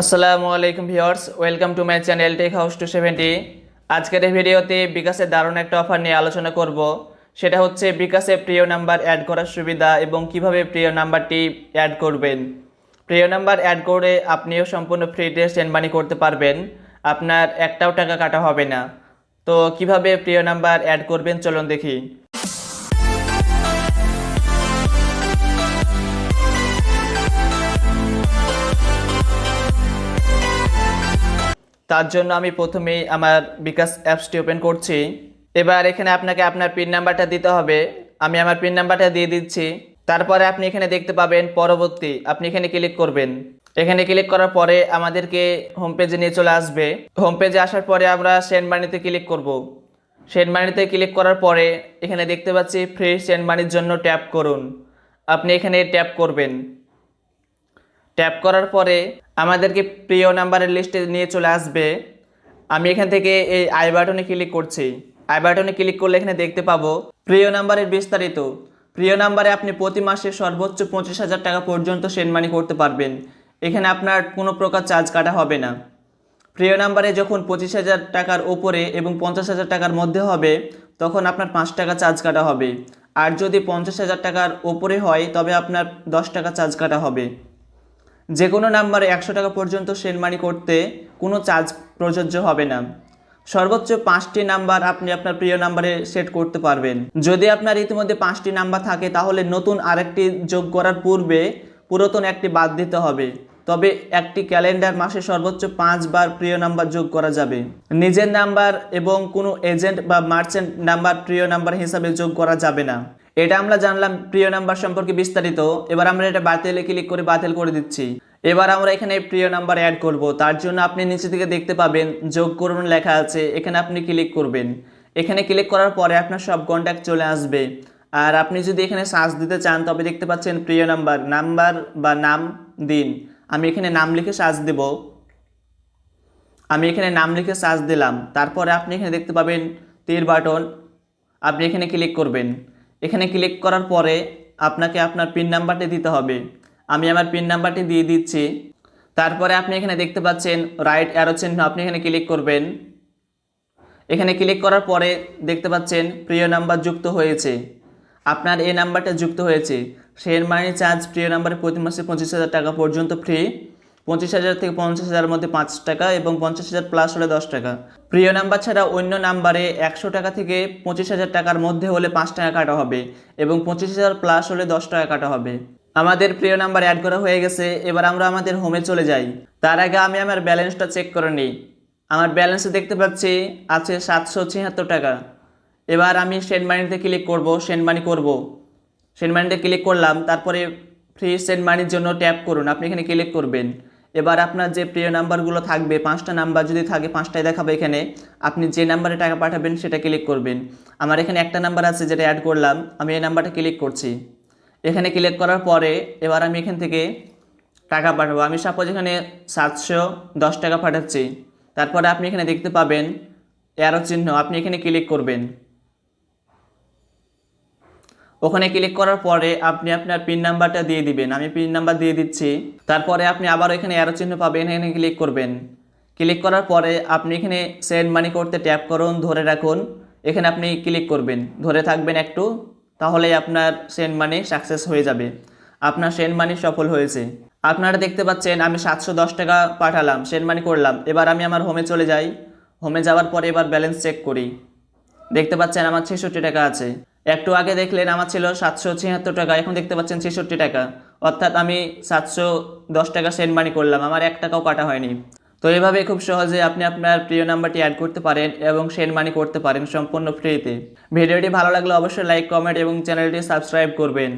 আসসালামু আলাইকুম viewers, welcome to my channel tech house 270। আজকের এই ভিডিওতে বিকাশের দারুণ একটা অফার নিয়ে আলোচনা করব। সেটা হচ্ছে বিকাশে প্রিয় নাম্বার অ্যাড করার সুবিধা এবং কিভাবে প্রিয় নাম্বারটি অ্যাড করবেন। প্রিয় নাম্বার অ্যাড করে আপনিও সম্পূর্ণ ফ্রিতে সেন্ড মানি করতে পারবেন, আপনার একটাও টাকা কাটা হবে না। তো কিভাবে প্রিয় নাম্বার অ্যাড করবেন চলুন দেখি। তার জন্য আমি প্রথমেই আমার বিকাশ অ্যাপসটি ওপেন করছি। এবার এখানে আপনাকে আপনার পিন নাম্বারটা দিতে হবে। আমি আমার পিন নাম্বারটা দিয়ে দিচ্ছি। তারপরে আপনি এখানে দেখতে পাবেন পরবর্তী, আপনি এখানে ক্লিক করবেন। এখানে ক্লিক করার পরে আমাদেরকে হোম পেজে নিয়ে চলে আসবে। হোম পেজে আসার পরে আমরা সেন্ড মানিতে ক্লিক করব। সেন্ড মানিতে ক্লিক করার পরে এখানে দেখতে পাচ্ছি ফ্রি সেন্ড মানির জন্য ট্যাপ করুন। আপনি এখানে ট্যাপ করবেন। ট্যাপ করার পরে আমাদেরকে প্রিয় নাম্বারের লিস্টে নিয়ে চলে আসবে। আমি এখান থেকে এই আই বাটনে ক্লিক করছি। আই বাটনে ক্লিক করলে এখানে দেখতে পাবো প্রিয় নাম্বারের বিস্তারিত। প্রিয় নাম্বারে আপনি প্রতি মাসে সর্বোচ্চ 25,000 টাকা পর্যন্ত সেন্ড মানি করতে পারবেন। এখানে আপনার কোনো প্রকার চার্জ কাটা হবে না। প্রিয় নাম্বারে যখন 25,000 টাকার ওপরে এবং 50,000 টাকার মধ্যে হবে তখন আপনার 5 টাকা চার্জ কাটা হবে। আর যদি 50,000 টাকার ওপরে হয় তবে আপনার 10 টাকা চার্জ কাটা হবে। যে কোনো নাম্বারে 100 টাকা পর্যন্ত সেন্ড মানি করতে কোনো চার্জ প্রযোজ্য হবে না। সর্বোচ্চ 5টি নাম্বার আপনি আপনার প্রিয় নাম্বারে সেট করতে পারবেন। যদি আপনার ইতিমধ্যে 5টি নাম্বার থাকে তাহলে নতুন আরেকটি যোগ করার পূর্বে পুরাতন একটি বাদ দিতে হবে। তবে একটি ক্যালেন্ডার মাসে সর্বোচ্চ 5 বার প্রিয় নাম্বার যোগ করা যাবে। নিজের নাম্বার এবং কোনো এজেন্ট বা মার্চেন্ট নাম্বার প্রিয় নাম্বার হিসাবে যোগ করা যাবে না। এটা আমরা জানলাম প্রিয় নাম্বার সম্পর্কে বিস্তারিত। এবার আমরা এটা বাতিলে ক্লিক করে বাতিল করে দিচ্ছি। এবার আমরা এখানে প্রিয় নাম্বার অ্যাড করব। তার জন্য আপনি নিচে থেকে দেখতে পাবেন যোগ করুন লেখা আছে, এখানে আপনি ক্লিক করবেন। এখানে ক্লিক করার পরে আপনার সব কন্ট্যাক্ট চলে আসবে। আর আপনি যদি এখানে সার্চ দিতে চান তবে দেখতে পাচ্ছেন প্রিয় নাম্বার, নাম্বার বা নাম দিন। আমি এখানে নাম লিখে সার্চ দেব। আমি এখানে নাম লিখে সার্চ দিলাম। তারপরে আপনি এখানে দেখতে পাবেন তীর বাটন, আপনি এখানে ক্লিক করবেন। এখানে ক্লিক করার পরে আপনাকে আপনার পিন নাম্বারটি দিতে হবে। আমি আমার পিন নাম্বারটি দিয়ে দিচ্ছি। তারপরে আপনি এখানে দেখতে পাচ্ছেন রাইট অ্যারো চিহ্ন, আপনি এখানে ক্লিক করবেন। এখানে ক্লিক করার পরে দেখতে পাচ্ছেন প্রিয় নাম্বার যুক্ত হয়েছে। আপনার এই নাম্বারটা যুক্ত হয়েছে। সেন্ড মানি চার্জ প্রিয় নাম্বারে প্রতি মাসে 25,000 টাকা পর্যন্ত ফ্রি। 25,000 থেকে 50,000 মধ্যে 5 টাকা এবং 50,000 প্লাস হলে 10 টাকা। প্রিয় নাম্বার ছাড়া অন্য নাম্বারে 100 টাকা থেকে 25,000 টাকার মধ্যে হলে 5 টাকা কাটা হবে এবং 25,000 প্লাস হলে 10 টাকা কাটা হবে। আমাদের প্রিয় নাম্বার অ্যাড করা হয়ে গেছে। এবার আমরা আমাদের হোমে চলে যাই। তার আগে আমি আমার ব্যালেন্সটা চেক করে নিই। আমার ব্যালেন্সে দেখতে পাচ্ছি আছে 776 টাকা। এবার আমি সেন্ড মানিতে ক্লিক করব, সেন্ড মানি করব। সেন্ড মানিতে ক্লিক করলাম। তারপরে ফ্রি সেন্ড মানির জন্য ট্যাপ করুন, আপনি এখানে ক্লিক করবেন। এবার আপনার যে প্রিয় নাম্বারগুলো থাকবে, 5টা নাম্বার যদি থাকে 5টাই দেখাবে এখানে। আপনি যে নাম্বারে টাকা পাঠাবেন সেটা ক্লিক করবেন। আমার এখানে একটা নাম্বার আছে যেটা অ্যাড করলাম, আমি এই নাম্বারটা ক্লিক করছি। এখানে ক্লিক করার পরে এবার আমি এখান থেকে টাকা পাঠাবো। আমি সাপোজ এখানে 710 টাকা পাঠাচ্ছি। তারপরে আপনি এখানে দেখতে পাবেন অ্যারো চিহ্ন, আপনি এখানে ক্লিক করবেন। ওখানে ক্লিক করার পরে আপনি আপনার পিন নাম্বারটা দিয়ে দিবেন। আমি পিন নাম্বার দিয়ে দিচ্ছি। তারপরে আপনি আবার এখানে অ্যারো চিহ্ন পাবেন, এখানে ক্লিক করবেন। ক্লিক করার পরে আপনি এখানে সেন্ড মানি করতে ট্যাপ করুন, ধরে রাখুন। এখানে আপনি ক্লিক করবেন, ধরে থাকবেন একটু, তাহলেই আপনার সেন্ড মানি সাকসেস হয়ে যাবে। আপনার সেন্ড মানি সফল হয়েছে। আপনারা দেখতে পাচ্ছেন আমি 710 টাকা পাঠালাম, সেন্ড মানি করলাম। এবার আমি আমার হোমে চলে যাই। হোমে যাওয়ার পরে এবার ব্যালেন্স চেক করি। দেখতে পাচ্ছেন আমার 66 টাকা আছে। একটু আগে দেখলেন আমার ছিল 776 টাকা, এখন দেখতে পাচ্ছেন 66 টাকা। অর্থাৎ আমি 710 টাকা সেন্ড মানি করলাম, আমার 1 টাকাও কাটা হয়নি। তো এভাবে খুব সহজে আপনি আপনার প্রিয় নাম্বারটি অ্যাড করতে পারেন এবং সেন্ড মানি করতে পারেন সম্পূর্ণ ফ্রিতে। ভিডিওটি ভালো লাগলে অবশ্যই লাইক, কমেন্ট এবং চ্যানেলটি সাবস্ক্রাইব করবেন।